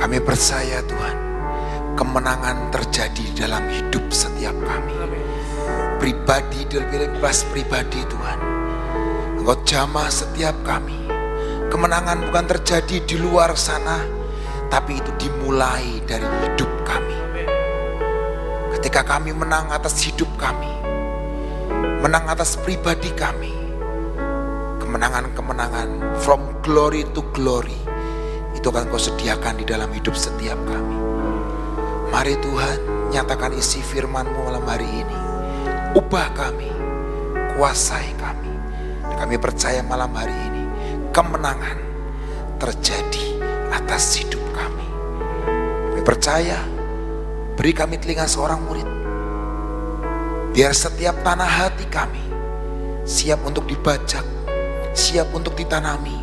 Kami percaya Tuhan, kemenangan terjadi dalam hidup setiap kami. Pribadi lebih bebas pribadi Tuhan. Engkau jamah setiap kami. Kemenangan bukan terjadi di luar sana, tapi itu dimulai dari hidup kami. Ketika kami menang atas hidup kami, menang atas pribadi kami, kemenangan-kemenangan from glory to glory, itu akan Kau sediakan di dalam hidup setiap kami. Mari Tuhan, nyatakan isi firman-Mu malam hari ini. Ubah kami, kuasai kami. Dan kami percaya malam hari ini, kemenangan terjadi atas hidup kami. Kami percaya, beri kami telinga seorang murid. Biar setiap tanah hati kami siap untuk dibajak, siap untuk ditanami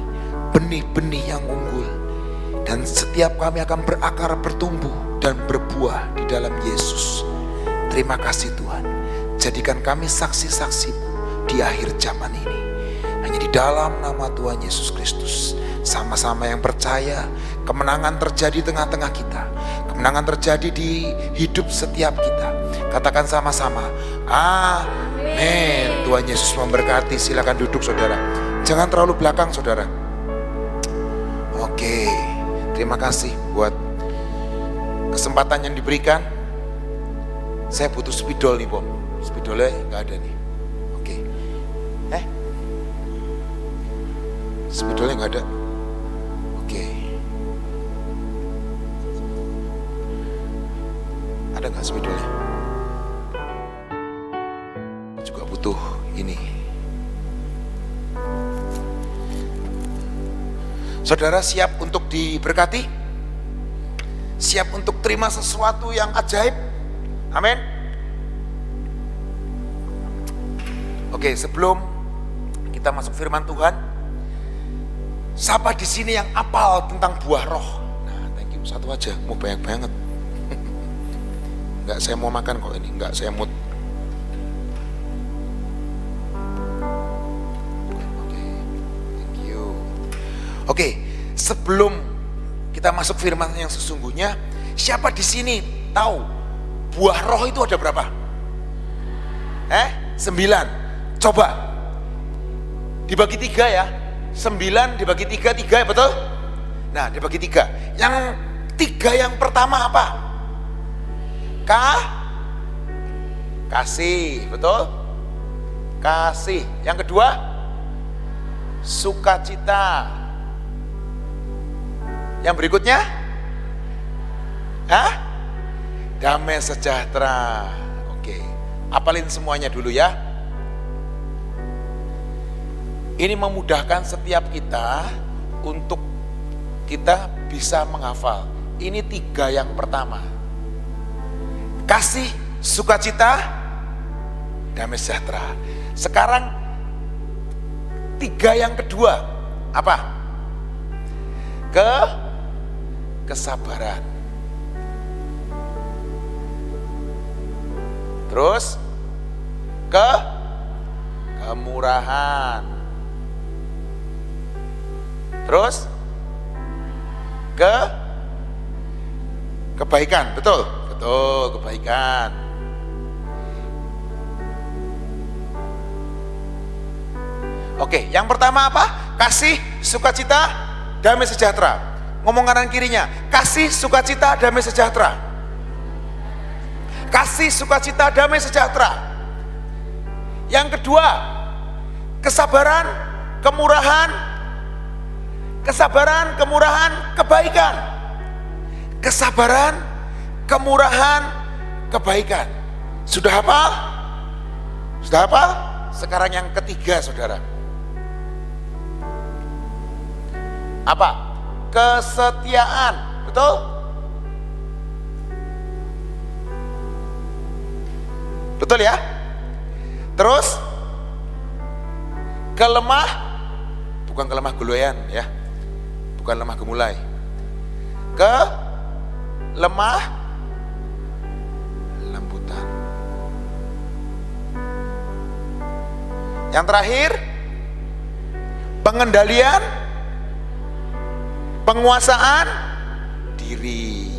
benih-benih yang unggul. Dan setiap kami akan berakar, bertumbuh, dan berbuah di dalam Yesus. Terima kasih Tuhan. Jadikan kami saksi-saksi-Mu di akhir zaman ini. Hanya di dalam nama Tuhan Yesus Kristus. Sama-sama yang percaya, kemenangan terjadi tengah-tengah kita. Kemenangan terjadi di hidup setiap kita. Katakan sama-sama, amin. Tuhan Yesus memberkati. Silakan duduk saudara. Jangan terlalu belakang saudara. Oke, terima kasih buat kesempatan yang diberikan. Saya butuh spidol nih Bom. Spidolnya nggak ada nih. Oke. Spidolnya nggak ada. Oke. Ada nggak spidolnya? Juga butuh ini. Saudara siap untuk diberkati? Siap untuk terima sesuatu yang ajaib? Amin. Oke, sebelum kita masuk firman Tuhan, siapa di sini yang apal tentang buah roh? Nah, thank you. Satu aja, mau banyak banget. Enggak, saya mau makan kok ini. Enggak, saya mood. Oke, thank you. Oke, sebelum kita masuk firman yang sesungguhnya, siapa di sini tahu buah roh itu ada berapa? 9. Coba dibagi 3 ya. 9 dibagi 3, 3 betul? Nah, dibagi 3. Yang 3 yang pertama apa? Kasih, betul? Kasih. Yang kedua, sukacita. Yang berikutnya, damai sejahtera. Oke, apalin semuanya dulu ya. Ini memudahkan setiap kita untuk kita bisa menghafal. Ini 3 yang pertama. Kasih, sukacita, damai sejahtera. Sekarang 3 yang kedua, apa? Kesabaran. Terus kemurahan. Terus kebaikan, betul? Betul, kebaikan. Oke, yang pertama apa? Kasih, sukacita, damai sejahtera. Ngomong kanan kirinya, kasih, sukacita, damai sejahtera. Kasih, sukacita, damai sejahtera. Yang kedua, kesabaran, kemurahan. Kesabaran, kemurahan, kebaikan. Kesabaran, kemurahan, kebaikan. Sudah hafal? Sudah hafal? Sekarang yang ketiga saudara. Apa? Kesetiaan, betul? Betul ya? Terus bukan kelemah geloyan ya. Bukan lemah gemulai. Lemah lembutan. Yang terakhir, pengendalian penguasaan diri.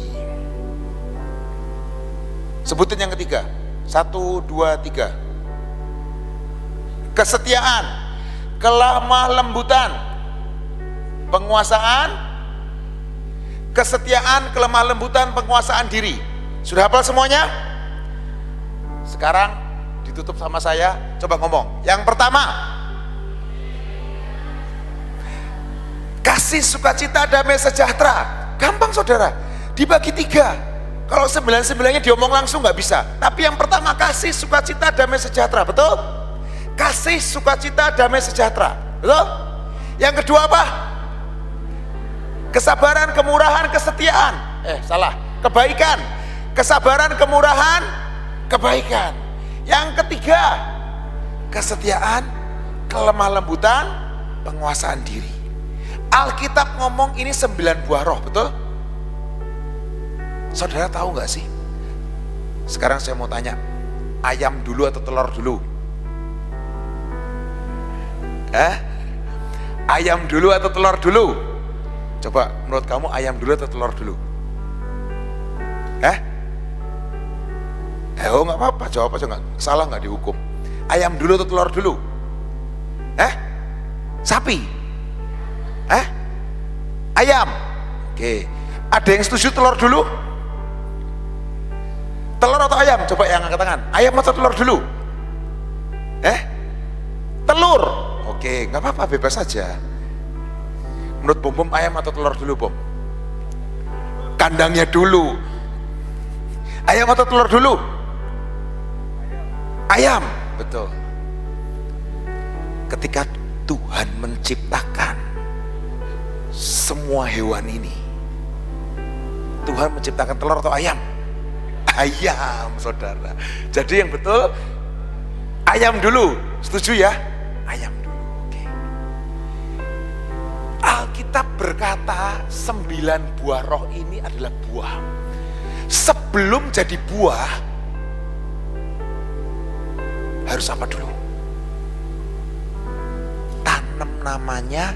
Sebutin yang ketiga. 1, 2, 3. Kesetiaan, kelemah lembutan, penguasaan, kesetiaan, kelemah lembutan, penguasaan diri. Sudah hafal semuanya? Sekarang ditutup sama saya, coba ngomong. Yang pertama, kasih, sukacita, damai, sejahtera. Gampang saudara, dibagi 3. Kalau 9-9-nya diomong langsung nggak bisa. Tapi yang pertama, kasih, sukacita, damai, sejahtera. Betul? Kasih, sukacita, damai, sejahtera. Betul? Yang kedua apa? Kesabaran, kemurahan, kesetiaan. Salah. Kebaikan. Kesabaran, kemurahan, kebaikan. Yang ketiga, kesetiaan, kelemah lembutan, penguasaan diri. Alkitab ngomong ini 9 buah roh, betul? Saudara tahu gak sih? Sekarang saya mau tanya, ayam dulu atau telur dulu? Ayam dulu atau telur dulu? Coba menurut kamu ayam dulu atau telur dulu? Oh gak apa-apa, jawab aja, gak salah, gak dihukum. Ayam dulu atau telur dulu? Sapi? Ayam? Oke, ada yang setuju telur dulu? Telur atau ayam? Coba yang angkat tangan. Ayam atau telur dulu? Telur. Oke, nggak apa-apa, bebas saja. Menurut Bom ayam atau telur dulu, Bom? Kandangnya dulu. Ayam atau telur dulu? Ayam, betul. Ketika Tuhan menciptakan semua hewan ini, Tuhan menciptakan telur atau ayam? Ayam, saudara. Jadi yang betul ayam dulu. Setuju ya? Ayam dulu. Oke. Alkitab berkata 9 buah roh ini adalah buah. Sebelum jadi buah, harus apa dulu? Tanam, namanya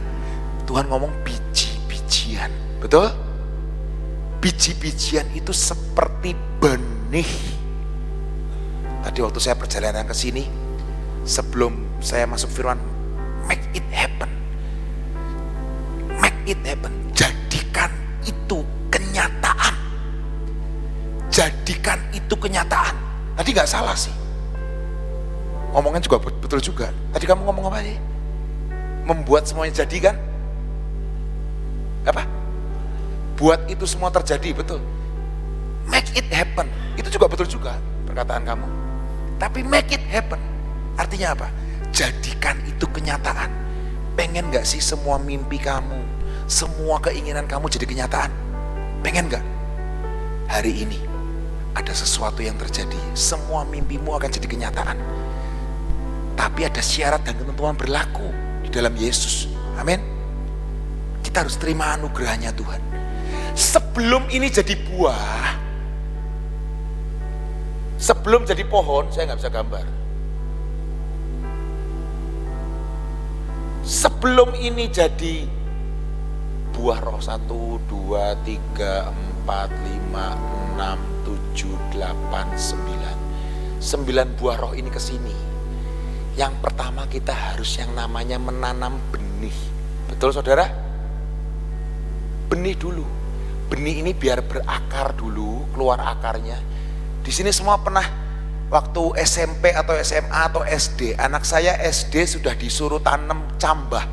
Tuhan ngomong biji-bijian. Betul? Biji-bijian itu seperti benih. Tadi waktu saya perjalanan ke sini, sebelum saya masuk firman, make it happen. Make it happen. Jadikan itu kenyataan. Jadikan itu kenyataan. Tadi gak salah sih. Ngomongnya juga betul juga. Tadi kamu ngomong apa sih? Membuat semuanya jadi kan? Apa? Buat itu semua terjadi, betul. Make it happen, itu juga betul juga perkataan kamu. Tapi make it happen, artinya apa? Jadikan itu kenyataan. Pengen gak sih semua mimpi kamu, semua keinginan kamu jadi kenyataan? Pengen gak? Hari ini ada sesuatu yang terjadi, semua mimpimu akan jadi kenyataan. Tapi ada syarat dan ketentuan berlaku di dalam Yesus. Amin. Kita harus terima anugerahnya Tuhan. Sebelum ini jadi buah, sebelum jadi pohon, saya nggak bisa gambar. Sebelum ini jadi buah roh 1, 2, 3, 4, 5, 6, 7, 8, 9. 9 buah roh ini kesini. Yang pertama kita harus yang namanya menanam benih. Betul saudara? Benih dulu. Benih ini biar berakar dulu, keluar akarnya. Di sini semua pernah waktu SMP atau SMA atau SD, anak saya SD sudah disuruh tanam cambah.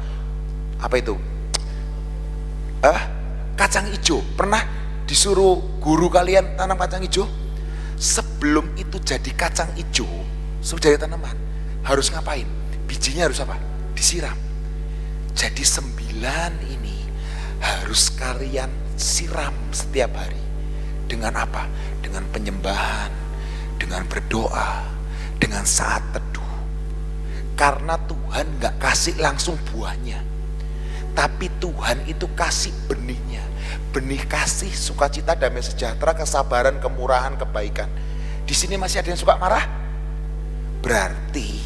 Apa itu? Kacang hijau. Pernah disuruh guru kalian tanam kacang hijau? Sebelum itu jadi kacang hijau, sebelum jadi tanaman, harus ngapain? Bijinya harus apa? Disiram. Jadi 9 ini harus kalian siram setiap hari. Dengan apa? Dengan penyembahan, dengan berdoa, dengan saat teduh. Karena Tuhan gak kasih langsung buahnya, tapi Tuhan itu kasih benihnya. Benih kasih, sukacita, damai sejahtera, kesabaran, kemurahan, kebaikan. Di sini masih ada yang suka marah? Berarti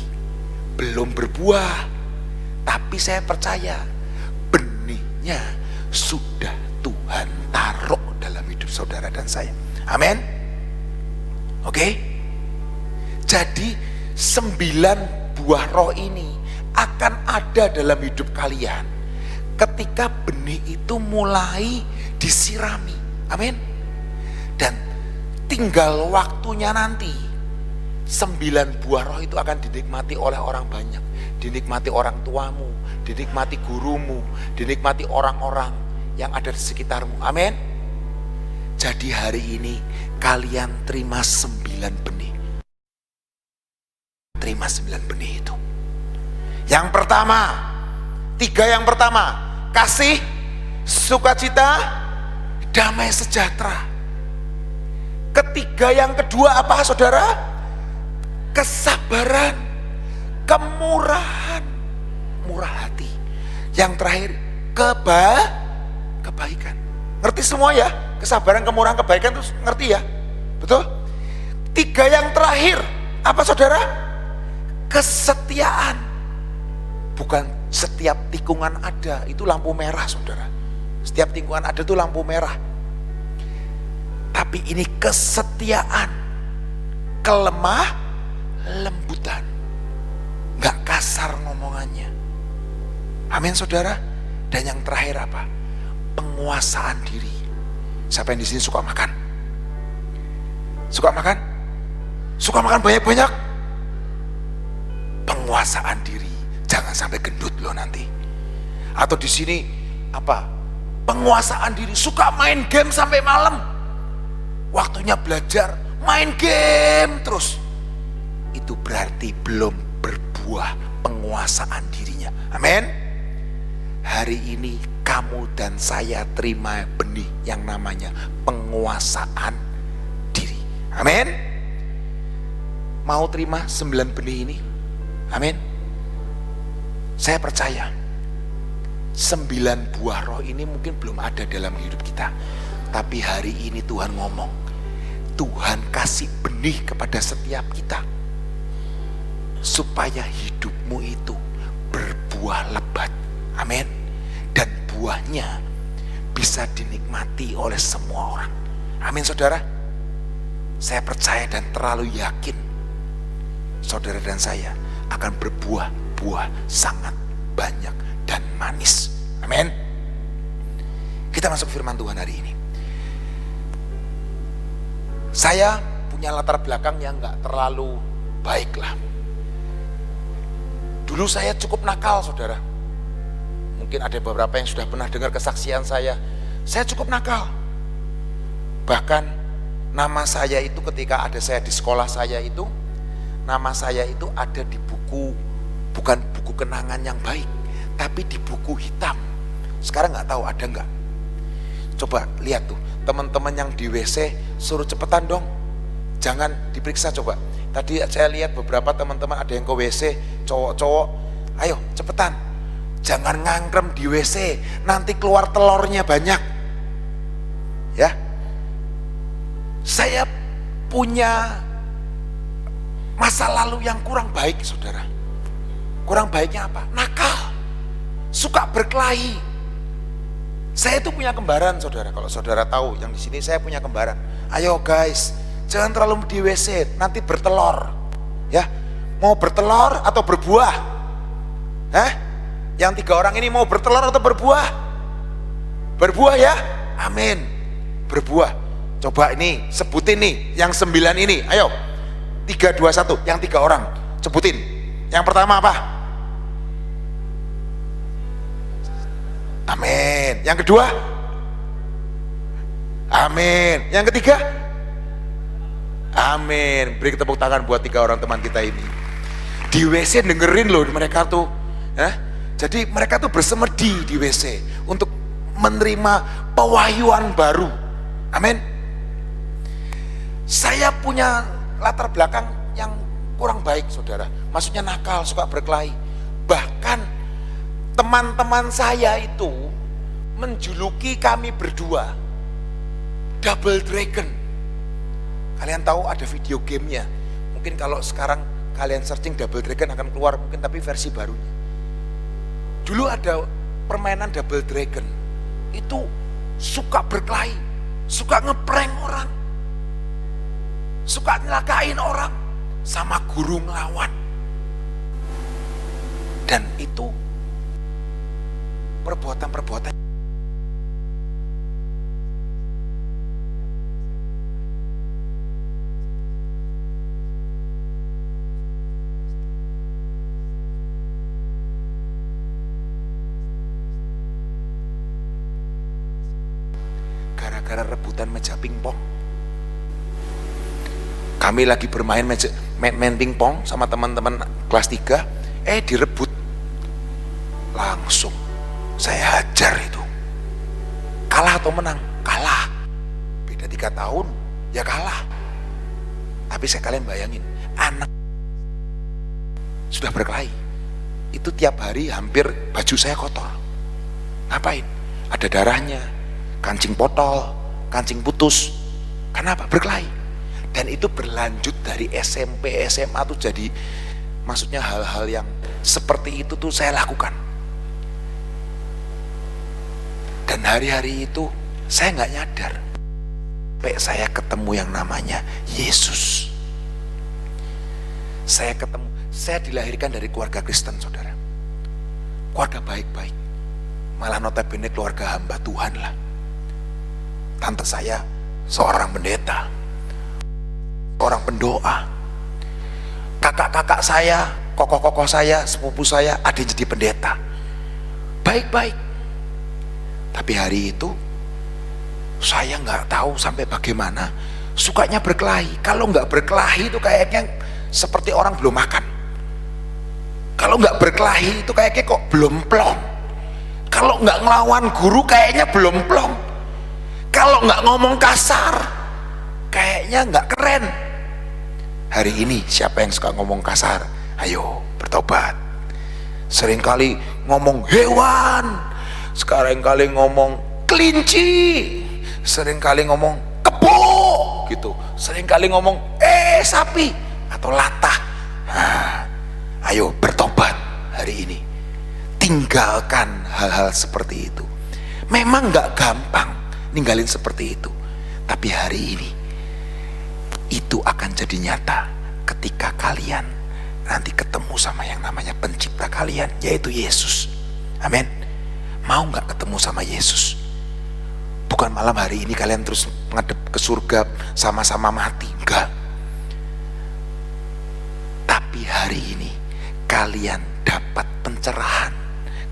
belum berbuah. Tapi saya percaya benihnya sudah Tuhan taruh dalam hidup saudara dan saya. Amin. Oke. Jadi 9 buah roh ini akan ada dalam hidup kalian ketika benih itu mulai disirami. Amin. Dan tinggal waktunya nanti 9 buah roh itu akan dinikmati oleh orang banyak. Dinikmati orang tuamu, dinikmati gurumu, dinikmati orang-orang yang ada di sekitarmu. Amin. Jadi hari ini kalian terima 9 benih. Terima 9 benih itu. Yang pertama, 3 yang pertama, kasih, sukacita, damai sejahtera. Ketiga yang kedua apa saudara? Kesabaran, kemurahan, murah hati. Yang terakhir, kebaikan. Ngerti semua ya? Kesabaran, kemurahan, kebaikan itu ngerti ya? Betul? 3 yang terakhir, apa saudara? Kesetiaan. Bukan setiap tikungan ada, itu lampu merah saudara. Setiap tikungan ada itu lampu merah. Tapi ini kesetiaan, kelemah lembutan, gak kasar ngomongannya. Amin saudara. Dan yang terakhir apa? Penguasaan diri. Siapa yang di sini suka makan? Suka makan? Suka makan banyak-banyak? Penguasaan diri. Jangan sampai gendut loh nanti. Atau di sini apa? Penguasaan diri. Suka main game sampai malam. Waktunya belajar, main game terus. Itu berarti belum berbuah penguasaan dirinya. Amin. Hari ini kamu dan saya terima benih yang namanya penguasaan diri. Amin. Mau terima 9 benih ini? Amin. Saya percaya 9 buah roh ini mungkin belum ada dalam hidup kita. Tapi hari ini Tuhan ngomong, Tuhan kasih benih kepada setiap kita supaya hidupmu itu berbuah lebat. Amin. Dan buahnya bisa dinikmati oleh semua orang. Amin saudara. Saya percaya dan terlalu yakin saudara dan saya akan berbuah sangat banyak dan manis. Amin. Kita masuk firman Tuhan hari ini. Saya punya latar belakang yang gak terlalu baik lah. Dulu saya cukup nakal saudara. Mungkin ada beberapa yang sudah pernah dengar kesaksian saya. Saya cukup nakal. Bahkan nama saya itu ketika ada saya di sekolah saya itu, nama saya itu ada di buku, bukan buku kenangan yang baik, tapi di buku hitam. Sekarang gak tahu ada gak? Coba lihat tuh, teman-teman yang di WC suruh cepetan dong. Jangan diperiksa coba. Tadi saya lihat beberapa teman-teman ada yang ke WC, cowok-cowok. Ayo cepetan. Jangan ngangkrem di WC, nanti keluar telurnya banyak. Ya. Saya punya masa lalu yang kurang baik saudara. Kurang baiknya apa? Nakal. Suka berkelahi. Saya itu punya kembaran saudara. Kalau saudara tahu yang di sini saya punya kembaran. Ayo guys, jangan terlalu di WC, nanti bertelur. Ya, mau bertelur atau berbuah? Yang 3 orang ini mau bertelur atau berbuah? Berbuah ya? Amin. Berbuah. Coba ini sebutin nih, yang 9 ini. Ayo, 3, 2, 1. Yang 3 orang, sebutin. Yang pertama apa? Amin. Yang kedua? Amin. Yang ketiga? Amin. Beri tepuk tangan buat 3 orang teman kita ini. Di WC dengerin loh mereka tuh. Jadi mereka tuh bersemedi di WC untuk menerima pewahyuan baru. Amin. Saya punya latar belakang yang kurang baik saudara. Maksudnya nakal, suka berkelahi. Bahkan teman-teman saya itu menjuluki kami berdua Double Dragon. Kalian tahu ada video gamenya. Mungkin kalau sekarang kalian searching Double Dragon akan keluar mungkin, tapi versi barunya. Dulu ada permainan Double Dragon. Itu suka berkelahi, suka ngeprank orang, suka nyelakain orang, sama guru ngelawan. Dan itu perbuatan-perbuatan gara-gara rebutan meja pingpong. Kami lagi bermain main pingpong sama teman-teman kelas 3, direbut. Langsung saya hajar itu. Kalah atau menang? Kalah. Beda 3 tahun, ya kalah. Tapi kalian bayangin, anak sudah berkelahi, itu tiap hari hampir baju saya kotor. Ngapain? Ada darahnya, kancing botol, kancing putus. Kenapa? Berkelahi. Dan itu berlanjut dari SMP, SMA tuh jadi, maksudnya hal-hal yang seperti itu tuh saya lakukan. Dan hari-hari itu saya nggak nyadar, sampai saya ketemu yang namanya Yesus. Saya dilahirkan dari keluarga Kristen, saudara. Keluarga baik-baik, malah notabene keluarga hamba Tuhan lah. Tante saya seorang pendeta, orang pendoa. Kakak-kakak saya, kokoh-kokoh saya, sepupu saya, ada yang jadi pendeta. Baik-baik. Tapi hari itu saya nggak tahu sampai bagaimana sukanya berkelahi. Kalau nggak berkelahi itu kayaknya seperti orang belum makan. Kalau nggak berkelahi itu kayaknya kok belum plong. Kalau nggak ngelawan guru kayaknya belum plong. Kalau nggak ngomong kasar kayaknya nggak keren. Hari ini siapa yang suka ngomong kasar? Ayo bertobat. Seringkali ngomong hewan, seringkali ngomong kelinci, seringkali ngomong kebo gitu, seringkali ngomong sapi atau latah. Ayo bertobat hari ini, tinggalkan hal-hal seperti itu. Memang gak gampang ninggalin seperti itu, tapi hari ini itu akan jadi nyata ketika kalian nanti ketemu sama yang namanya pencipta kalian, yaitu Yesus. Amin. Mau gak ketemu sama Yesus? Bukan malam hari ini kalian terus menghadap ke surga sama-sama mati, enggak. Tapi hari ini kalian dapat pencerahan,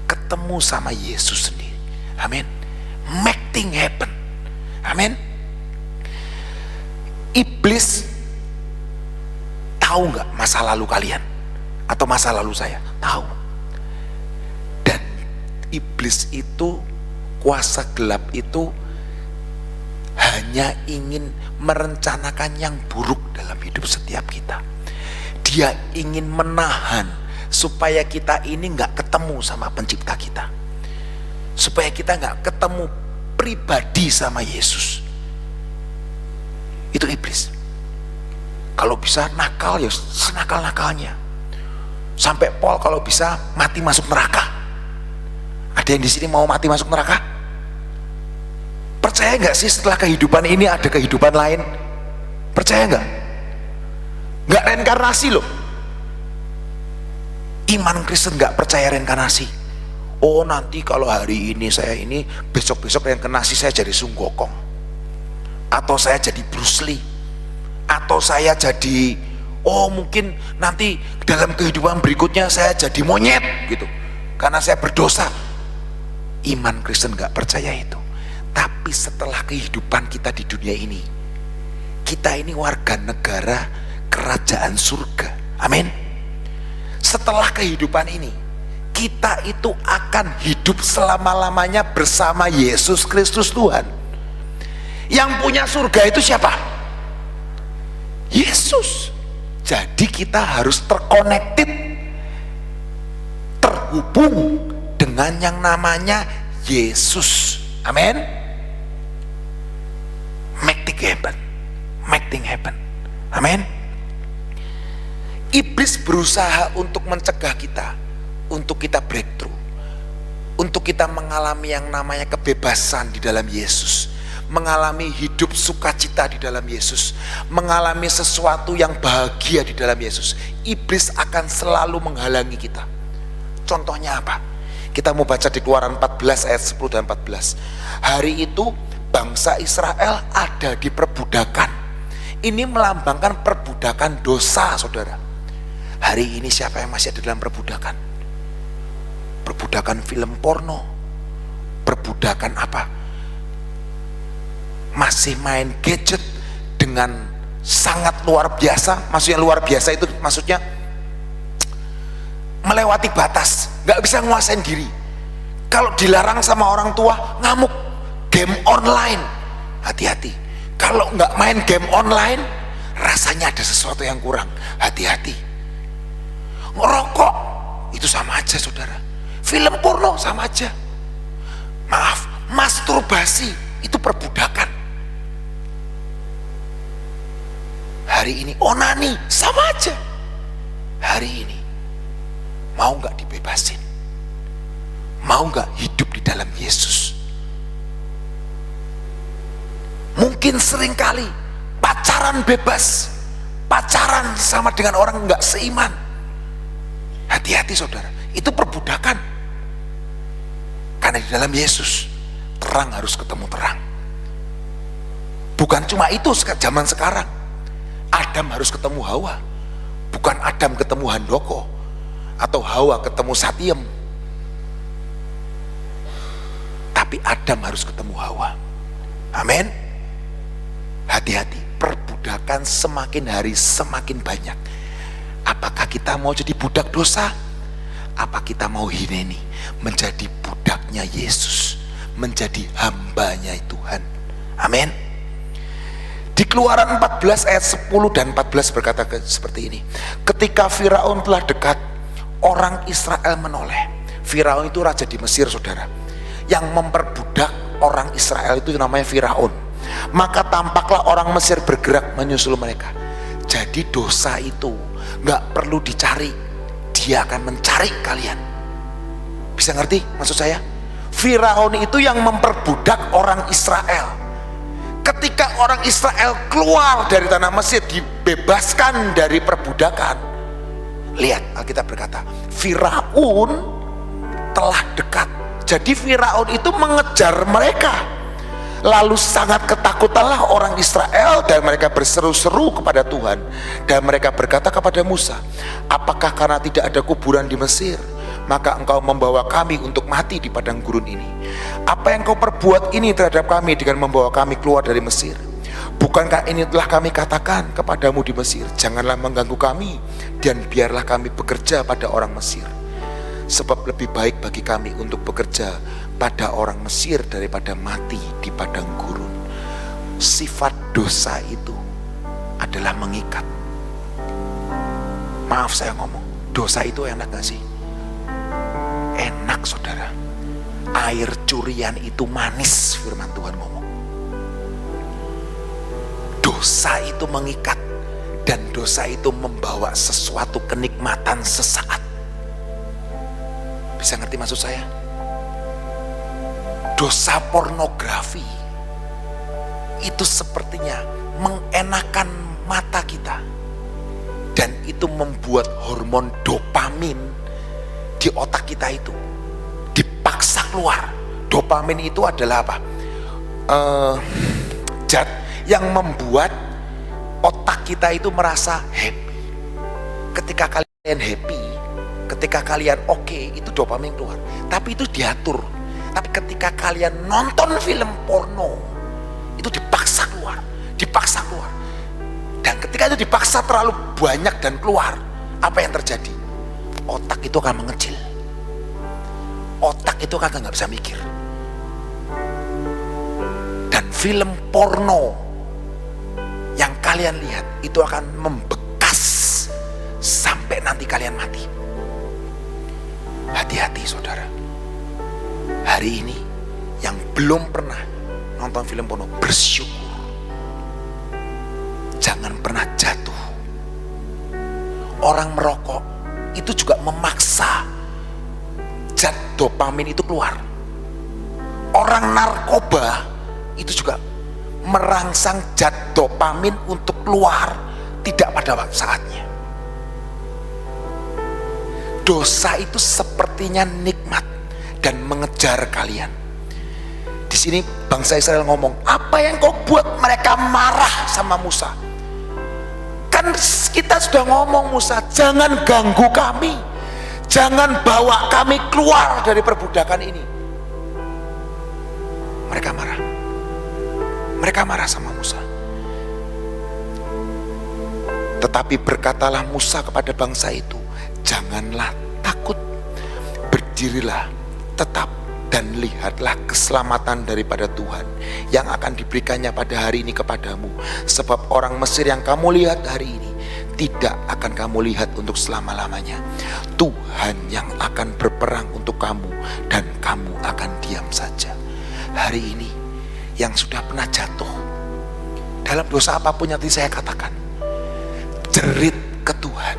ketemu sama Yesus sendiri. Amin. Make things happen. Amin. Iblis tahu nggak masa lalu kalian atau masa lalu saya? Tahu. Dan iblis itu, kuasa gelap itu hanya ingin merencanakan yang buruk dalam hidup setiap kita. Dia ingin menahan supaya kita ini nggak ketemu sama pencipta kita, supaya kita nggak ketemu pribadi sama Yesus. Itu iblis. Kalau bisa nakal ya senakal-nakalnya, sampai Paul kalau bisa mati masuk neraka. Ada yang di sini mau mati masuk neraka? Percaya nggak sih setelah kehidupan ini ada kehidupan lain? Percaya nggak? Nggak reinkarnasi loh. Iman Kristen nggak percaya reinkarnasi. Oh nanti kalau hari ini saya ini, besok-besok reinkarnasi saya jadi Sung Gokong, atau saya jadi Bruce Lee, atau saya jadi, oh mungkin nanti dalam kehidupan berikutnya saya jadi monyet gitu, karena saya berdosa. Iman Kristen nggak percaya itu. Tapi setelah kehidupan kita di dunia ini, kita ini warga negara kerajaan surga. Amin. Setelah kehidupan ini, kita itu akan hidup selama-lamanya bersama Yesus Kristus Tuhan. Yang punya surga itu siapa? Yesus. Jadi kita harus terkonektif, terhubung dengan yang namanya Yesus. Amin. Make things happen. Make things happen. Amin. Iblis berusaha untuk mencegah kita, untuk kita breakthrough, untuk kita mengalami yang namanya kebebasan di dalam Yesus, mengalami hidup sukacita di dalam Yesus, mengalami sesuatu yang bahagia di dalam Yesus. Iblis akan selalu menghalangi kita. Contohnya apa? Kita mau baca di Keluaran 14 ayat 10 dan 14. Hari itu bangsa Israel ada di perbudakan. Ini melambangkan perbudakan dosa, saudara. Hari ini siapa yang masih ada dalam perbudakan? Perbudakan film porno, perbudakan apa? Masih main gadget dengan sangat luar biasa. Maksudnya luar biasa itu maksudnya melewati batas, gak bisa nguasain diri. Kalau dilarang sama orang tua, ngamuk. Game online, hati-hati. Kalau gak main game online, rasanya ada sesuatu yang kurang, hati-hati. Ngerokok, itu sama aja, saudara. Film porno, sama aja. Maaf, masturbasi, itu perbudakan. Hari ini onani, sama aja. Hari ini mau gak dibebasin? Mau gak hidup di dalam Yesus? Mungkin seringkali pacaran bebas, pacaran sama dengan orang gak seiman. Hati-hati, saudara, itu perbudakan. Karena di dalam Yesus terang harus ketemu terang. Bukan cuma itu zaman sekarang. Adam harus ketemu Hawa. Bukan Adam ketemu Handoko atau Hawa ketemu Satyam, tapi Adam harus ketemu Hawa. Amin. Hati-hati, perbudakan semakin hari semakin banyak. Apakah kita mau jadi budak dosa? Apa kita mau hineni menjadi budaknya Yesus, menjadi hambanya Tuhan? Amin. Di Keluaran 14 ayat 10 dan 14 berkata seperti ini. Ketika Firaun telah dekat, orang Israel menoleh. Firaun itu raja di Mesir, saudara. Yang memperbudak orang Israel itu namanya Firaun. Maka tampaklah orang Mesir bergerak menyusul mereka. Jadi dosa itu gak perlu dicari, dia akan mencari kalian. Bisa ngerti maksud saya? Firaun itu yang memperbudak orang Israel. Ketika orang Israel keluar dari tanah Mesir, dibebaskan dari perbudakan, lihat Alkitab berkata, Firaun telah dekat. Jadi Firaun itu mengejar mereka. Lalu sangat ketakutanlah orang Israel dan mereka berseru-seru kepada Tuhan. Dan mereka berkata kepada Musa, apakah karena tidak ada kuburan di Mesir, maka engkau membawa kami untuk mati di padang gurun ini? Apa yang kau perbuat ini terhadap kami dengan membawa kami keluar dari Mesir? Bukankah ini telah kami katakan kepadamu di Mesir, janganlah mengganggu kami dan biarlah kami bekerja pada orang Mesir? Sebab lebih baik bagi kami untuk bekerja pada orang Mesir daripada mati di padang gurun. Sifat dosa itu adalah mengikat. Maaf saya ngomong, dosa itu enak gak sih? Enak, saudara. Air curian itu manis, firman Tuhan ngomong. Dosa itu mengikat, dan dosa itu membawa sesuatu kenikmatan sesaat. Bisa ngerti maksud saya? Dosa pornografi itu sepertinya mengenakan mata kita, dan itu membuat hormon dopamin di otak kita itu dipaksa keluar. Dopamin itu adalah apa? Zat yang membuat otak kita itu merasa happy. Ketika kalian happy, ketika kalian oke, itu dopamin keluar. Tapi itu diatur. Tapi ketika kalian nonton film porno, itu dipaksa keluar, dipaksa keluar. Dan ketika itu dipaksa terlalu banyak dan keluar, apa yang terjadi? Otak itu akan mengecil. Otak itu kagak nggak bisa mikir. Dan film porno yang kalian lihat itu akan membekas sampai nanti kalian mati. Hati-hati, saudara. Hari ini yang belum pernah nonton film porno, bersyukur. Jangan pernah jatuh. Orang merokok itu juga memaksa zat dopamin itu keluar. Orang narkoba itu juga merangsang zat dopamin untuk keluar, tidak pada saatnya. Dosa itu sepertinya nikmat dan mengejar kalian. Di sini bangsa Israel ngomong, apa yang kau buat? Mereka marah sama Musa. Kan kita sudah ngomong, Musa, jangan ganggu kami, jangan bawa kami keluar dari perbudakan ini. Mereka marah sama Musa. Tetapi berkatalah Musa kepada bangsa itu, janganlah takut, berdirilah tetap dan lihatlah keselamatan daripada Tuhan yang akan diberikannya pada hari ini kepadamu. Sebab orang Mesir yang kamu lihat hari ini tidak akan kamu lihat untuk selama-lamanya. Tuhan yang akan berperang untuk kamu dan kamu akan diam saja. Hari ini yang sudah pernah jatuh dalam dosa apapun yang tadi saya katakan, jerit ke Tuhan,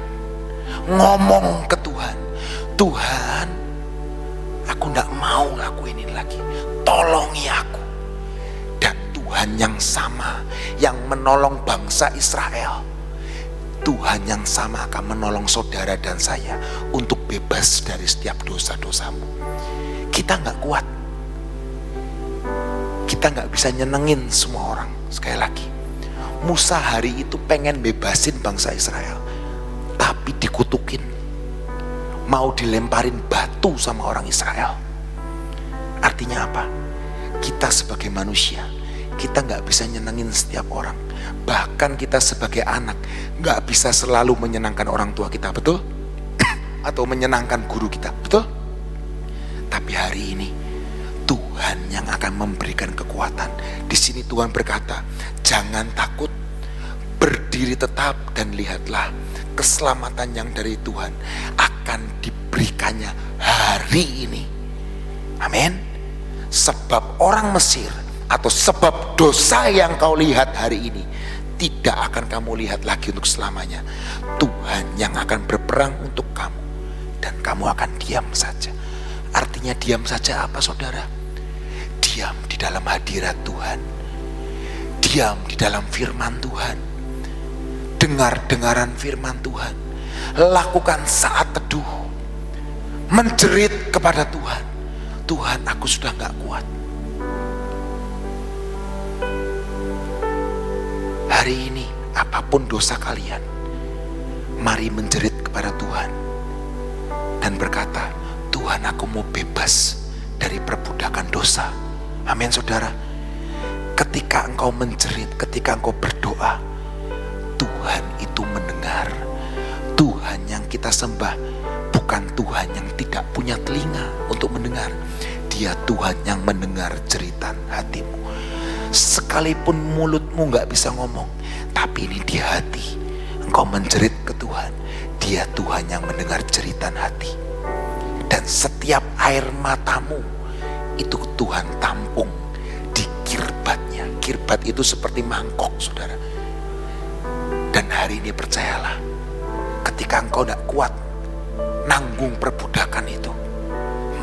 ngomong ke Tuhan, Tuhan, aku tidak mau lakuin ini lagi, tolongi aku. Dan Tuhan yang sama yang menolong bangsa Israel, Tuhan yang sama akan menolong saudara dan saya untuk bebas dari setiap dosa-dosamu. Kita nggak kuat, kita nggak bisa nyenengin semua orang. Sekali lagi, Musa hari itu pengen bebasin bangsa Israel, tapi dikutukin, mau dilemparin batu sama orang Israel. Artinya apa? Kita sebagai manusia, kita nggak bisa nyenengin setiap orang. Bahkan kita sebagai anak nggak bisa selalu menyenangkan orang tua kita, betul? Atau menyenangkan guru kita, betul? Tapi hari ini Tuhan yang akan memberikan kekuatan. Di sini Tuhan berkata, jangan takut, berdiri tetap dan lihatlah keselamatan yang dari Tuhan akan diberikannya hari ini. Amin. Sebab orang Mesir atau sebab dosa yang kau lihat hari ini tidak akan kamu lihat lagi untuk selamanya. Tuhan yang akan berperang untuk kamu dan kamu akan diam saja. Artinya diam saja apa, saudara? Diam di dalam hadirat Tuhan, diam di dalam firman Tuhan, dengar-dengaran firman Tuhan, lakukan saat teduh, menjerit kepada Tuhan, Tuhan, aku sudah gak kuat. Hari ini apapun dosa kalian, mari menjerit kepada Tuhan dan berkata, Tuhan, aku mau bebas dari perbudakan dosa. Amin, saudara. Ketika engkau menjerit, ketika engkau berdoa, Tuhan itu mendengar. Tuhan yang kita sembah bukan Tuhan yang tidak punya telinga untuk mendengar. Dia Tuhan yang mendengar jeritan hatimu. Sekalipun mulutmu gak bisa ngomong, tapi ini di hati. Engkau menjerit ke Tuhan, Dia Tuhan yang mendengar jeritan hati. Dan setiap air matamu itu Tuhan tampung di kirbatnya. Kirbat itu seperti mangkok, saudara. Dan hari ini percayalah, ketika engkau tidak kuat nanggung perbudakan itu,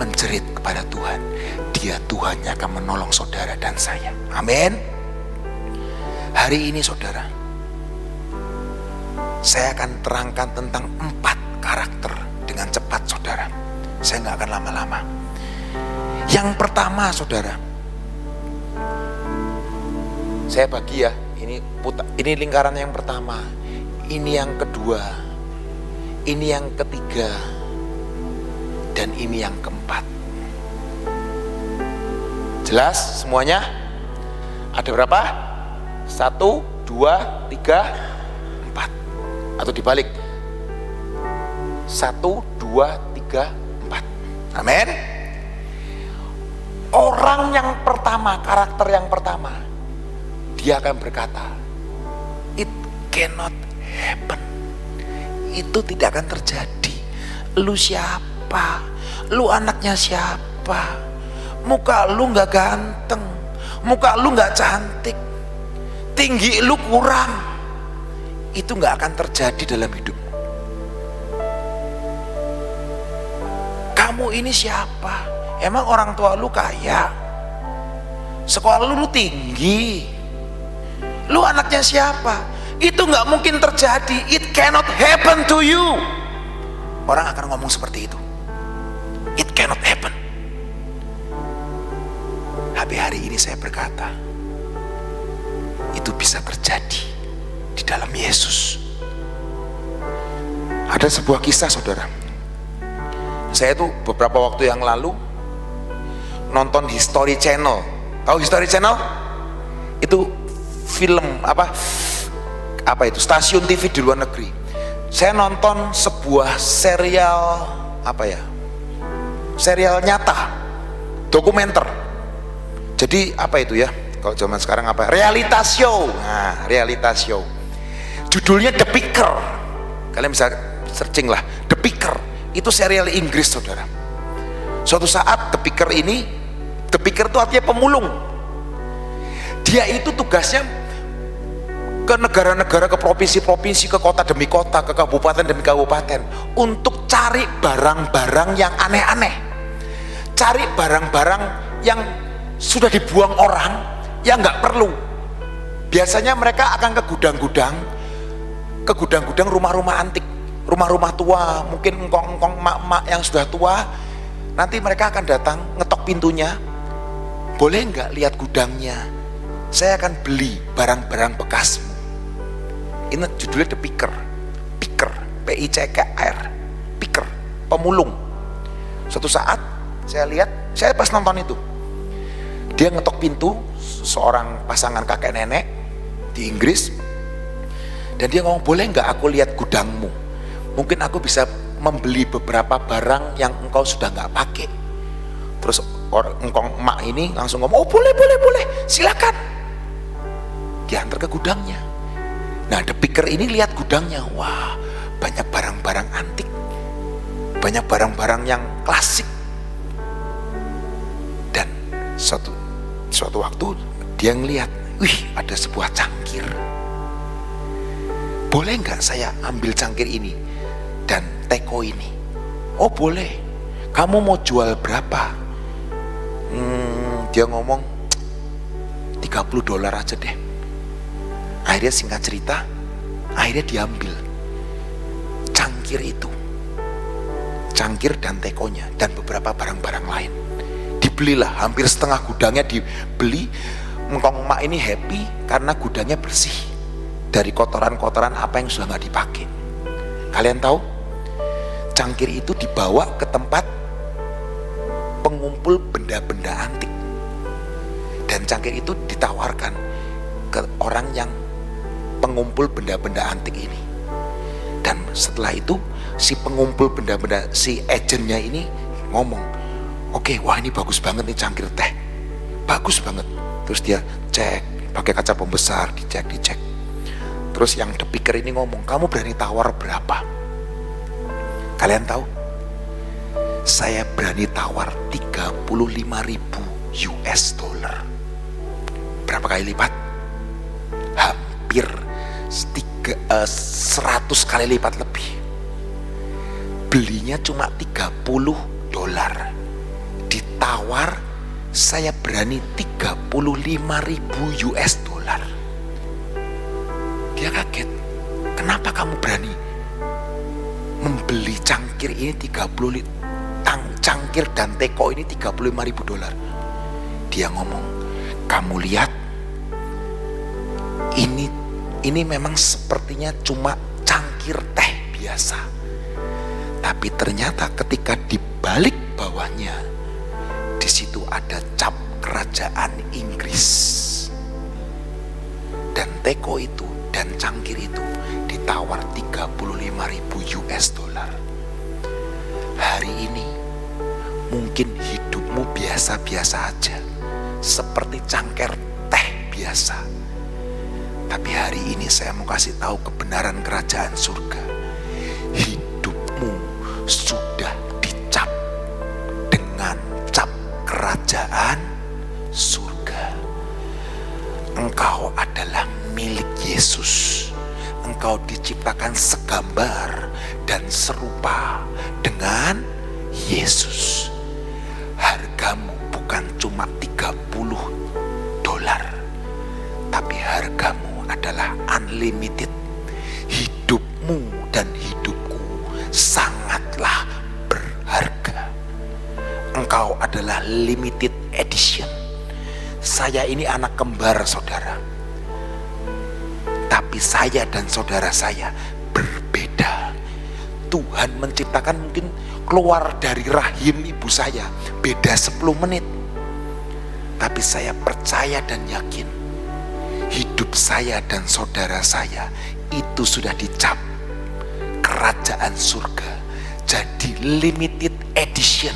menjerit kepada Tuhan, Dia Tuhan yang akan menolong saudara dan saya. Amin. Hari ini, saudara, saya akan terangkan tentang 4 karakter dengan cepat, saudara. Saya nggak akan lama-lama. Yang pertama, saudara, saya bagi ya, ini lingkaran yang pertama, ini yang kedua, ini yang ketiga, dan ini yang keempat. Jelas semuanya? Ada berapa? 1, 2, 3, 4. Atau dibalik, 1, 2, 3, 4. Amin. Orang yang pertama, karakter yang pertama, dia akan berkata, it cannot happen. Itu tidak akan terjadi. Lu siapa? Lu anaknya siapa? Muka lu gak ganteng, muka lu gak cantik, tinggi lu kurang. Itu gak akan terjadi dalam hidup. kamu ini siapa? Emang orang tua lu kaya? Sekolah lu tinggi? Lu anaknya siapa? Itu nggak mungkin terjadi. It cannot happen to you. Orang akan ngomong seperti itu. It cannot happen. Tapi hari ini saya berkata, itu bisa terjadi di dalam Yesus. Ada sebuah kisah, saudara. Saya tuh beberapa waktu yang lalu nonton History Channel. Tahu History Channel? Itu film apa itu, stasiun TV di luar negeri. Saya nonton sebuah serial serial nyata, dokumenter. Jadi apa itu ya, kalau zaman sekarang realitas show. Nah, realitas show, judulnya The Picker. Kalian bisa searching lah, The Picker. Itu serial Inggris, saudara. Suatu saat The Picker itu artinya pemulung. Dia itu tugasnya ke negara-negara, ke provinsi-provinsi, ke kota demi kota, ke kabupaten demi kabupaten, untuk cari barang-barang yang aneh-aneh, cari barang-barang yang sudah dibuang orang, yang nggak perlu. Biasanya mereka akan ke gudang-gudang rumah-rumah antik, rumah-rumah tua, mungkin engkong-engkong mak-mak yang sudah tua. Nanti mereka akan datang, ngetok pintunya, boleh nggak lihat gudangnya? Saya akan beli barang-barang bekasmu. Ini judulnya The Picker. Picker, P-I-C-K-R, Picker, pemulung. Suatu saat saya lihat, saya pas nonton itu, dia ngetok pintu seorang pasangan kakek nenek di Inggris, dan dia ngomong, boleh nggak aku lihat gudangmu? Mungkin aku bisa membeli beberapa barang yang engkau sudah nggak pakai. Terus engkong emak ini langsung ngomong, oh boleh, silakan. Diantar ke gudangnya. Nah, The Picker ini lihat gudangnya, wah banyak barang-barang antik, banyak barang-barang yang klasik. Dan suatu waktu dia ngelihat, wih ada sebuah cangkir. Boleh nggak saya ambil cangkir ini dan teko ini? Oh boleh. Kamu mau jual berapa? Dia ngomong $30 aja deh. Akhirnya singkat cerita, akhirnya diambil cangkir itu, cangkir dan tekonya dan beberapa barang-barang lain. Dibelilah, hampir setengah gudangnya dibeli. Engkong emak ini happy karena gudangnya bersih dari kotoran-kotoran apa yang sudah nggak dipakai. Kalian tahu, cangkir itu dibawa ke tempat pengumpul benda-benda antik, dan cangkir itu ditawarkan ke orang yang pengumpul benda-benda antik ini. Dan setelah itu si pengumpul benda-benda, si agentnya ini ngomong, oke, wah ini bagus banget nih cangkir teh, bagus banget. Terus dia cek pakai kaca pembesar, dicek. Terus yang The Picker ini ngomong, kamu berani tawar berapa? Kalian tahu, saya berani tawar $35.000. Berapa kali lipat? Hampir 100 kali lipat lebih. Belinya cuma $30. Ditawar, saya berani $35.000. Dia kaget. Kenapa kamu berani membeli cangkir ini cangkir dan teko ini $35.000? Dia ngomong, kamu lihat, ini memang sepertinya cuma cangkir teh biasa, tapi ternyata ketika di balik bawahnya, di situ ada cap kerajaan Inggris. Dan teko itu dan cangkir itu ditawar $35.000. Hari ini mungkin hidupmu biasa-biasa aja, seperti cangkir teh biasa. Tapi hari ini saya mau kasih tahu kebenaran kerajaan surga. Hidupmu sudah dicap dengan cap kerajaan surga. Engkau adalah milik Yesus. Engkau diciptakan segambar dan serupa dengan Yesus. hargamu bukan cuma 30 dolar, tapi hargamu adalah unlimited. Hidupmu dan hidupku sangatlah berharga. Engkau adalah limited edition. Saya ini anak kembar, saudara, tapi saya dan saudara saya berbeda. Tuhan menciptakan, mungkin keluar dari rahim ibu saya beda 10 menit, tapi saya percaya dan yakin hidup saya dan saudara saya itu sudah dicap kerajaan surga, jadi limited edition.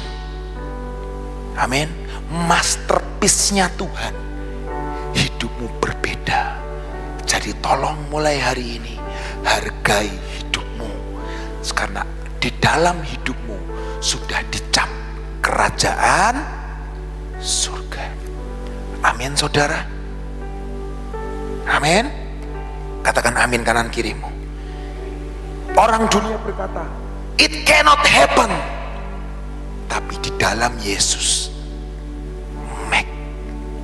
Amin. Masterpiece-nya Tuhan. Hidupmu berbeda. Jadi tolong mulai hari ini hargai hidupmu, karena di dalam hidupmu sudah dicap kerajaan surga. Amin, saudara. Amin. Katakan amin kanan kirimu. Orang dunia berkata it cannot happen, tapi di dalam Yesus make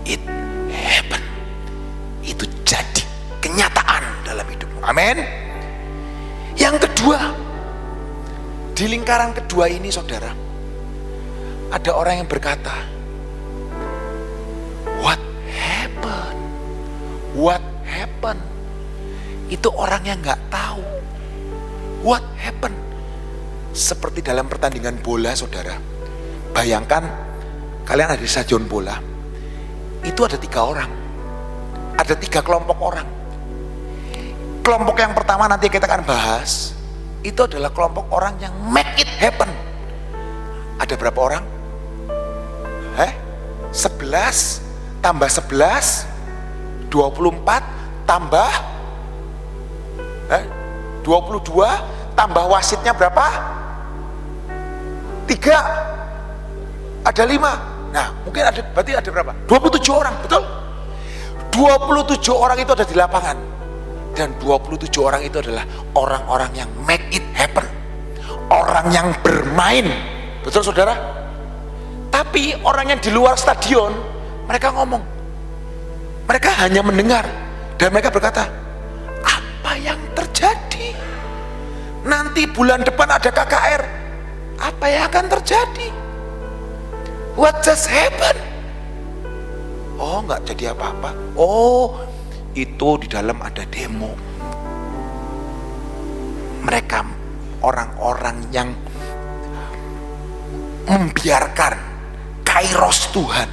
it happen. Itu jadi kenyataan dalam hidupmu. Amin. Yang kedua, di lingkaran kedua ini, saudara, ada orang yang berkata, what happened? What happened? Itu orang yang gak tahu what happened. Seperti dalam pertandingan bola, saudara. Bayangkan kalian ada di stadion bola, itu ada 3 orang, ada 3 kelompok orang. Kelompok yang pertama nanti kita akan bahas, itu adalah kelompok orang yang make it happen. Ada berapa orang? 11 tambah 11 24 tambah 22 tambah wasitnya berapa? 3, ada 5. Nah mungkin ada, berarti ada berapa? 27 orang, betul? 27 orang itu ada di lapangan. Dan 27 orang itu adalah orang-orang yang make it happen, orang yang bermain, betul saudara? Tapi orang yang di luar stadion, mereka ngomong, mereka hanya mendengar, dan mereka berkata, apa yang terjadi? Nanti bulan depan ada KKR, apa yang akan terjadi? What just happened? Oh, nggak jadi apa-apa. Oh, itu di dalam ada demo. Mereka orang-orang yang membiarkan kairos Tuhan,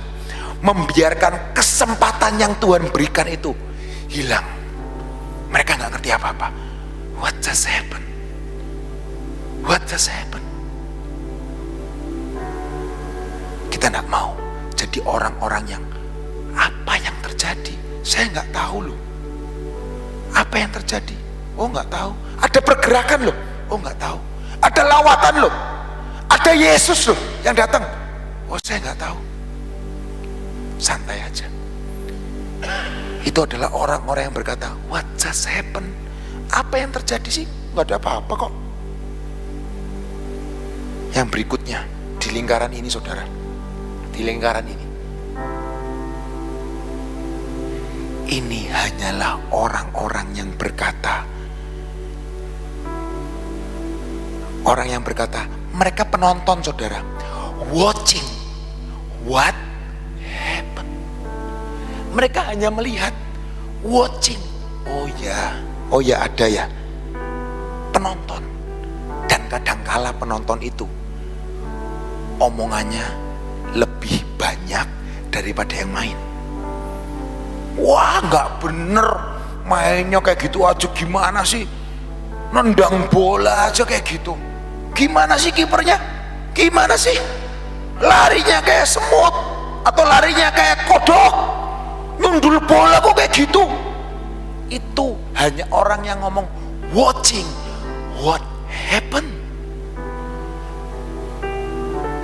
membiarkan kesempatan yang Tuhan berikan itu hilang. Mereka nggak ngerti apa-apa. What just happened? What just happened? Kita nggak mau jadi orang-orang yang apa yang terjadi? Saya nggak tahu loh. Apa yang terjadi? Oh nggak tahu. Ada pergerakan loh. Oh nggak tahu. Ada lawatan loh. Ada Yesus loh yang datang. Oh saya nggak tahu. Santai aja. Itu adalah orang-orang yang berkata, what just happened? Apa yang terjadi sih? Nggak ada apa-apa kok. Yang berikutnya di lingkaran ini, saudara, di lingkaran ini hanyalah orang-orang yang berkata, orang yang berkata, mereka penonton, saudara, watching what happened. Mereka hanya melihat, watching. Oh ya ada ya penonton. Dan kadangkala penonton itu omongannya lebih banyak daripada yang main. Wah gak bener, mainnya kayak gitu aja, gimana sih? Nendang bola aja kayak gitu, gimana sih kipernya? Gimana sih? Larinya kayak semut atau larinya kayak kodok, nyundul bola kok kayak gitu. Itu hanya orang yang ngomong watching what happened.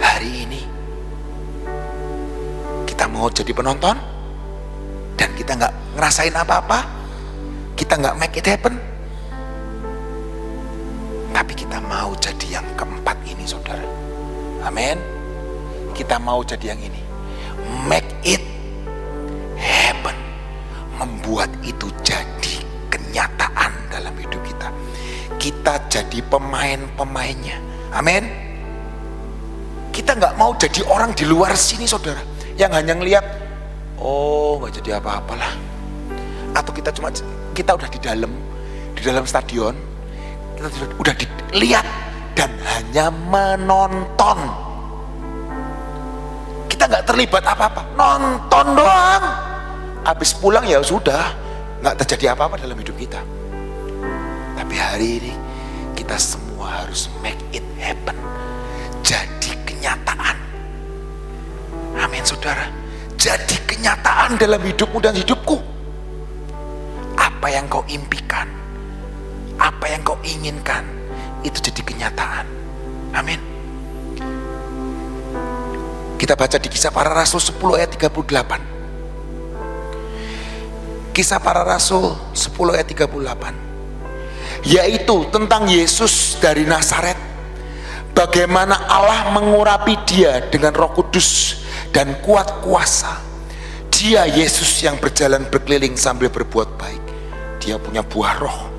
Hari ini kita mau jadi penonton dan kita nggak ngerasain apa-apa, kita nggak make it happen, tapi kita mau jadi yang keempat ini, saudara. Amin. kita mau jadi yang ini, make it happen, membuat itu jadi kenyataan dalam hidup kita. Kita jadi pemain-pemainnya. Amin. Kita nggak mau jadi orang di luar sini, saudara, yang hanya ngelihat, oh nggak jadi apa-apalah. Atau kita udah di dalam stadion, kita udah dilihat dan hanya menonton. Kita nggak terlibat apa-apa, nonton doang. Habis pulang ya sudah, nggak terjadi apa-apa dalam hidup kita. Tapi hari ini kita semua harus make it happen, jadi kenyataan. Amin, saudara. Jadi kenyataan dalam hidupmu dan hidupku. Apa yang kau impikan, apa yang kau inginkan, itu jadi kenyataan. Amin. Kita baca di Kisah Para Rasul 10 ayat 38. Kisah Para Rasul 10 ayat 38. Yaitu tentang Yesus dari Nazaret, bagaimana Allah mengurapi dia dengan Roh Kudus dan kuat kuasa. Dia Yesus yang berjalan berkeliling sambil berbuat baik. Dia punya buah roh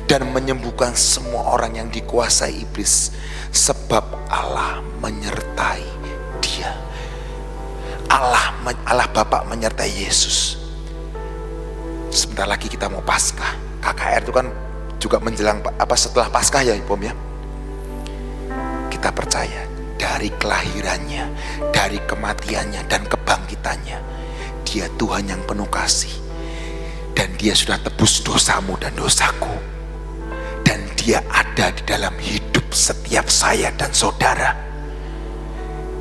dan menyembuhkan semua orang yang dikuasai iblis, sebab Allah menyertai dia. Allah Bapa menyertai Yesus. Sebentar lagi kita mau Paskah. KKR itu kan juga menjelang setelah Paskah ya Ibu ya. Kita percaya dari kelahirannya, dari kematiannya dan kebangkitannya, dia Tuhan yang penuh kasih, dan dia sudah tebus dosamu dan dosaku, dan dia ada di dalam hidup setiap saya dan saudara.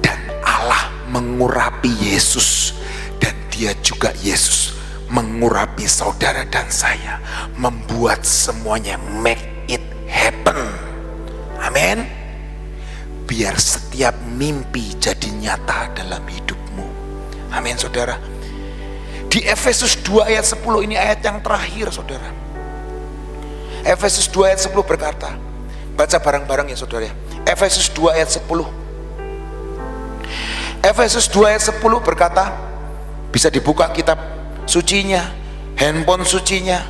Dan Allah mengurapi Yesus, dan dia juga Yesus mengurapi saudara dan saya, membuat semuanya make it happen. Amin. Biar setiap mimpi jadi nyata dalam hidupmu. Amin, saudara. Di Efesus 2 ayat 10, ini ayat yang terakhir, saudara. Efesus 2 ayat 10 berkata, baca bareng-bareng ya saudara. Efesus 2 ayat 10. Efesus 2 ayat 10 berkata, bisa dibuka kitab sucinya, handphone sucinya.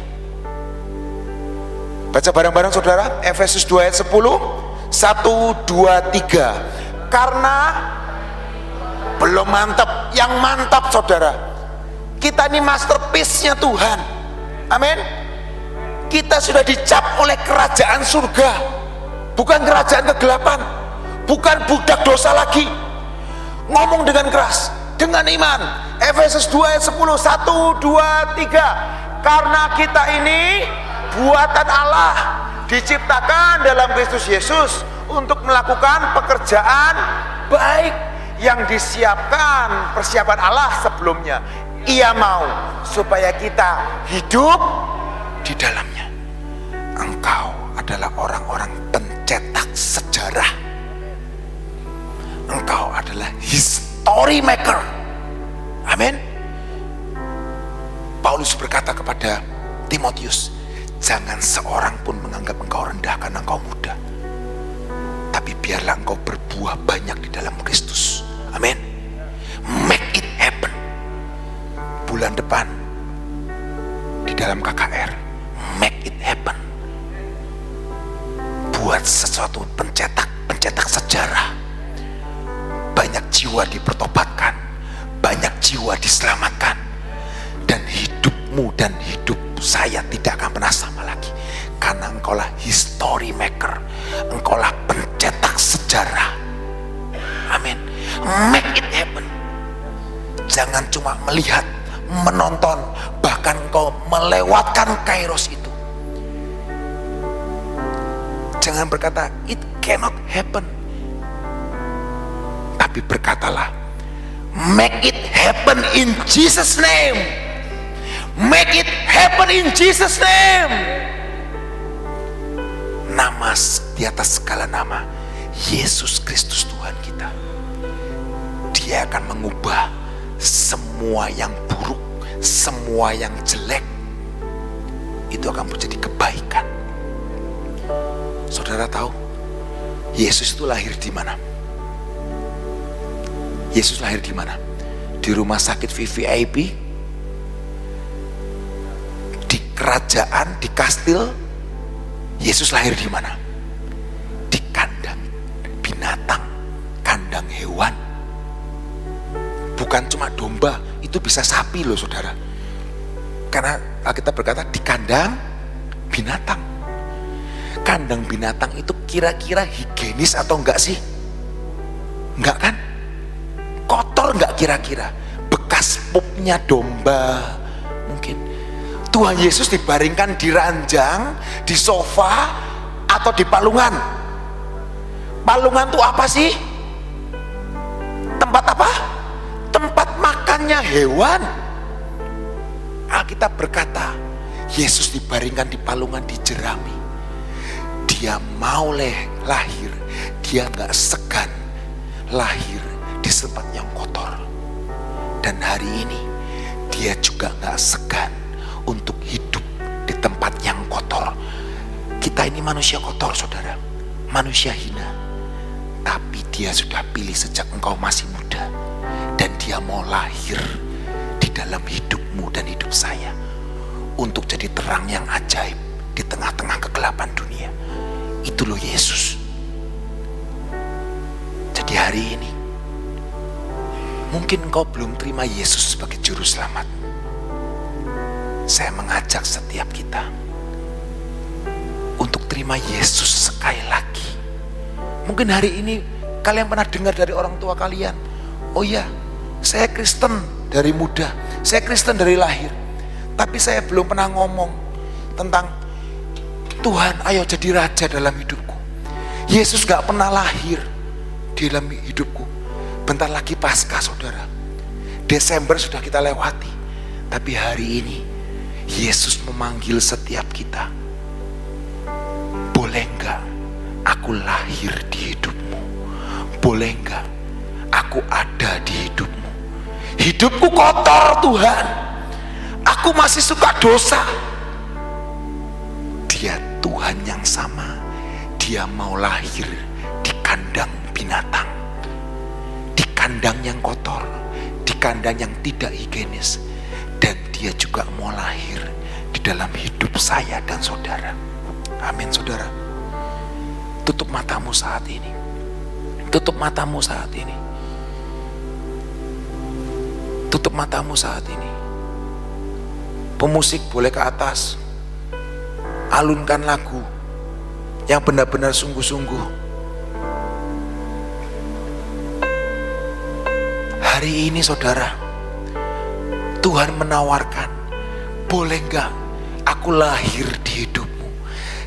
Baca bareng-bareng saudara. Efesus 2 ayat 10. 1, 2, 3. Karena belum mantap. Yang mantap saudara, kita ini masterpiece-nya Tuhan. Amin. Kita sudah dicap oleh kerajaan surga, bukan kerajaan kegelapan, bukan budak dosa lagi. Ngomong dengan keras, dengan iman. Efesus 2 ayat 10. 1, 2, 3. Karena kita ini buatan Allah, diciptakan dalam Kristus Yesus untuk melakukan pekerjaan baik yang disiapkan persiapan Allah sebelumnya. Ia mau supaya kita hidup di dalamnya. Engkau adalah orang-orang pencetak sejarah. Engkau adalah history maker. Amin. Paulus berkata kepada Timotius, jangan seorang pun menganggap engkau rendah karena engkau muda, tapi biarlah engkau berbuah banyak di dalam Kristus. Amin. Make it happen. Bulan depan di dalam KKR, make it happen. Buat sesuatu, pencetak sejarah. Banyak jiwa dipertobatkan, banyak jiwa diselamatkan, dan hidupmu dan hidup saya tidak akan pernah sama lagi, karena engkaulah history maker, engkaulah pencetak sejarah. Amin. Make it happen. Jangan cuma melihat, menonton, bahkan engkau melewatkan kairos itu. Jangan berkata it cannot happen, tapi berkatalah make it happen in Jesus name. Make it happen in Jesus name. Nama di atas segala nama, Yesus Kristus Tuhan kita. Dia akan mengubah semua yang buruk, semua yang jelek, itu akan menjadi kebaikan. Saudara tahu Yesus itu lahir di mana? Yesus lahir di mana? Di rumah sakit VVIP, di kerajaan, di kastil. Yesus lahir di mana? Di kandang binatang, kandang hewan. Bukan cuma domba, itu bisa sapi loh saudara. Karena Alkitab berkata di kandang binatang. Kandang binatang itu kira-kira higienis atau enggak sih? Enggak kan? Kotor enggak kira-kira? Bekas pupnya domba mungkin. Tuhan Yesus dibaringkan di ranjang, di sofa, atau di palungan. Palungan itu apa sih? Tempat apa? Tempat makannya hewan. Alkitab berkata, Yesus dibaringkan di palungan, dijerami. Dia mau lahir, dia gak segan lahir di tempat yang kotor. Dan hari ini dia juga gak segan untuk hidup di tempat yang kotor. Kita ini manusia kotor saudara, manusia hina. Tapi dia sudah pilih sejak engkau masih muda. Dan dia mau lahir di dalam hidupmu dan hidup saya, untuk jadi terang yang ajaib di tengah-tengah kegelapan dunia. Itu loh Yesus. Jadi hari ini mungkin engkau belum terima Yesus sebagai juru selamat. Saya mengajak setiap kita untuk terima Yesus sekali lagi. Mungkin hari ini kalian pernah dengar dari orang tua kalian, oh ya, saya Kristen dari muda, saya Kristen dari lahir. Tapi saya belum pernah ngomong tentang Tuhan ayo jadi raja dalam hidupku. Yesus gak pernah lahir di dalam hidupku. Bentar lagi Paskah saudara, Desember sudah kita lewati. Tapi hari ini Yesus memanggil setiap kita. Boleh gak aku lahir di hidupmu? Boleh gak aku ada di hidupmu? Hidupku kotor Tuhan, aku masih suka dosa. Dia Tuhan yang sama. Dia mau lahir di kandang binatang, di kandang yang kotor, di kandang yang tidak higienis. Dan dia juga mau lahir di dalam hidup saya dan saudara. Amin saudara. Tutup matamu saat ini. Tutup matamu saat ini. Tutup matamu saat ini. Pemusik boleh ke atas. Alunkan lagu yang benar-benar sungguh-sungguh. Hari ini saudara, Tuhan menawarkan, boleh gak aku lahir di hidupmu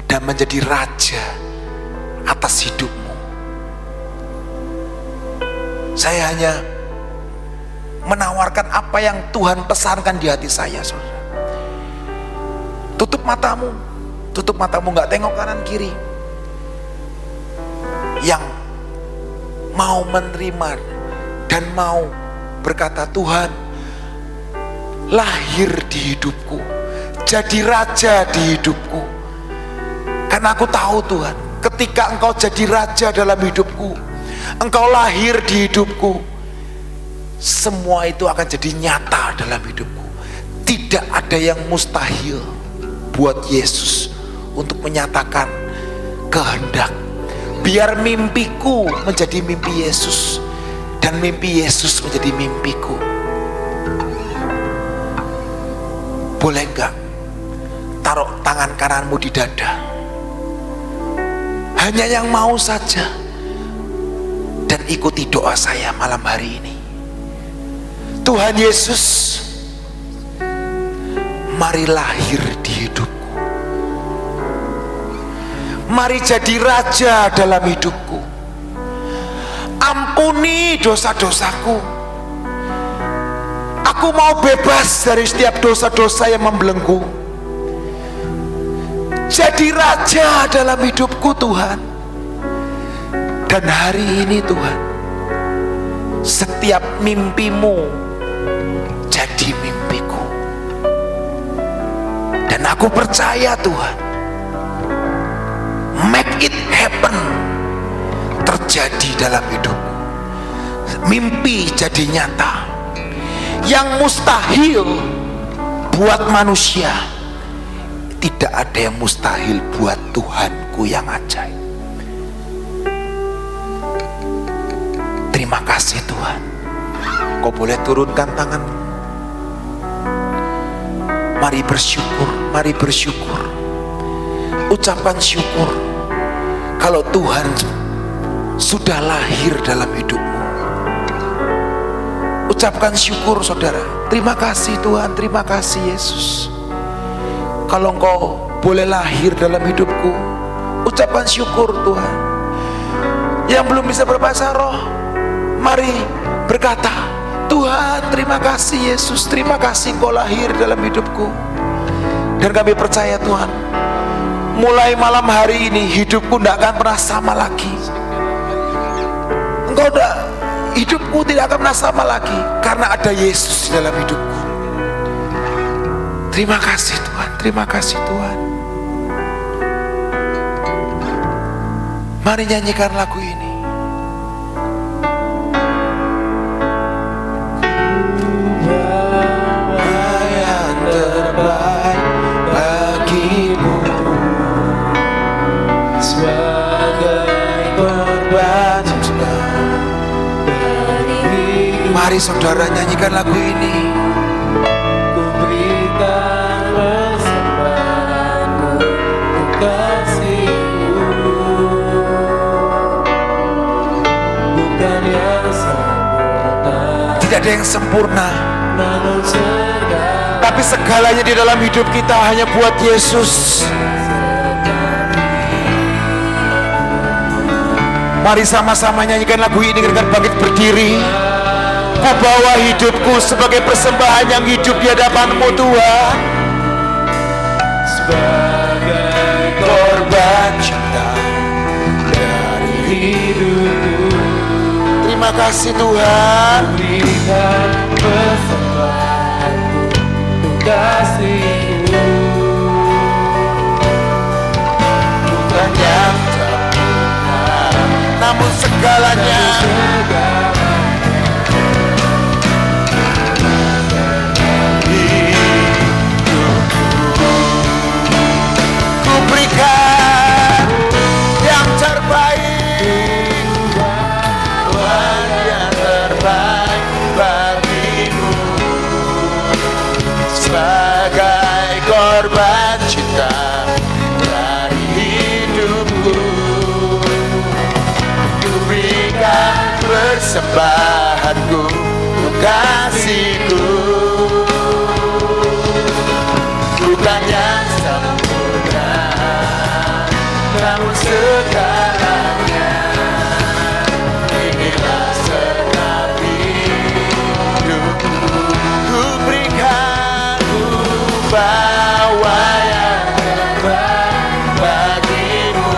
dan menjadi raja atas hidupmu. Saya hanya menawarkan apa yang Tuhan pesankan di hati saya saudara. Tutup matamu. Tutup matamu, gak tengok kanan kiri. Yang mau menerima dan mau berkata, Tuhan lahir di hidupku, jadi raja di hidupku. Karena aku tahu Tuhan, ketika engkau jadi raja dalam hidupku, engkau lahir di hidupku, semua itu akan jadi nyata dalam hidupku. Tidak ada yang mustahil buat Yesus untuk menyatakan kehendak. Biar mimpiku menjadi mimpi Yesus dan mimpi Yesus menjadi mimpiku. Boleh enggak taruh tangan kananmu di dada? Hanya yang mau saja, dan ikuti doa saya malam hari ini. Tuhan Yesus, mari lahir di hidupku. Mari jadi raja dalam hidupku. Ampuni dosa-dosaku. Aku mau bebas dari setiap dosa-dosa yang membelenggu. Jadi raja dalam hidupku Tuhan. Dan hari ini Tuhan, setiap mimpimu jadi mimpiku. Dan aku percaya Tuhan, make it happen, terjadi dalam hidupku. mimpi jadi nyata. Yang mustahil buat manusia, tidak ada yang mustahil buat Tuhanku yang ajaib. Terima kasih Tuhan. Kau boleh turunkan tanganmu. Mari bersyukur, mari bersyukur. Ucapan syukur kalau Tuhan sudah lahir dalam hidupmu. Ucapkan syukur saudara. Terima kasih Tuhan, terima kasih Yesus. Kalau engkau boleh lahir dalam hidupku, ucapan syukur Tuhan. Yang belum bisa berbahasa roh, mari berkata, Tuhan terima kasih Yesus, terima kasih engkau lahir dalam hidupku. Dan kami percaya Tuhan, mulai malam hari ini hidupku tidak akan pernah sama lagi. Hidupku tidak akan pernah sama lagi karena ada Yesus di dalam hidupku. Terima kasih Tuhan, terima kasih Tuhan. Mari nyanyikan lagu ini. Yang terbaik bagimu sebagai korban. Mari saudara nyanyikan lagu ini. Ku berikan persembahanku untuk kasihmu, bukan yang sempurna. Tidak ada yang sempurna, namun tapi segalanya di dalam hidup kita hanya buat Yesus. Mari sama-sama nyanyikan lagu ini dengan bangkit berdiri. Ku bawa hidupku sebagai persembahan yang hidup di hadapan-Mu Tuhan, sebagai korban cinta dari hidupku. Terima kasih Tuhan. Berikan persembahanku untuk kasihmu, bukan yang sempurna, namun segalanya yang terbaik, Tuhan yang terbaik bagimu sebagai korban cinta dari hidupku. Ku berikan persembahanku untuk kasihku, bukan yang sempurna, namun segalanya. Inilah segenap hidupku. Ku berikan, ku bawa yang terbaik bagimu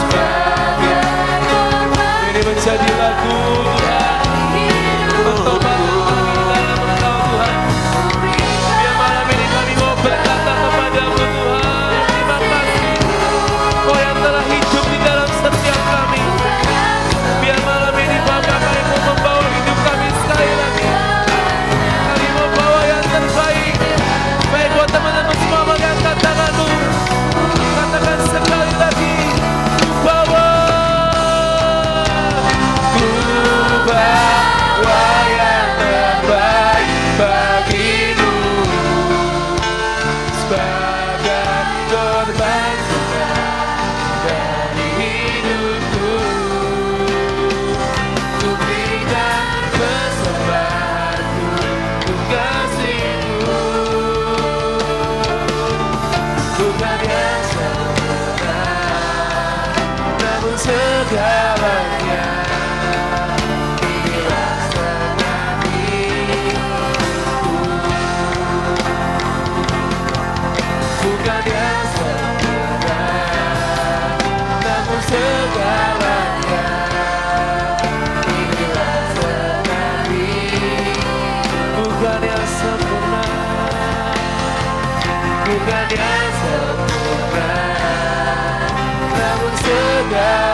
sebagai korban. ini menjadi lagu Tuhan, pertobatan dalam Engkau Tuhan. Biar malam ini kami mau berkata kepadamu Tuhan, terima kasih Kau yang telah hidup di dalam setiap kami. Biar malam ini Bapa kami mau membawa hidup kami sekali lagi. Kami mau bawa yang terbaik. Baik buat teman-teman semua, mari angkat tanganmu. Katakan sekali lagi, ku bawa yang terbaik bagimu sebagai korban cinta dari hidupku. Ku berikan persembahanku untuk kasihmu, bukan yang sempurna, namun segalanya. Inilah segenap hidupku, bukan yang sempurna, namun segalanya. Inilah segenap hidupku, bukan yang sempurna, bukan yang sempurna, namun segalanya.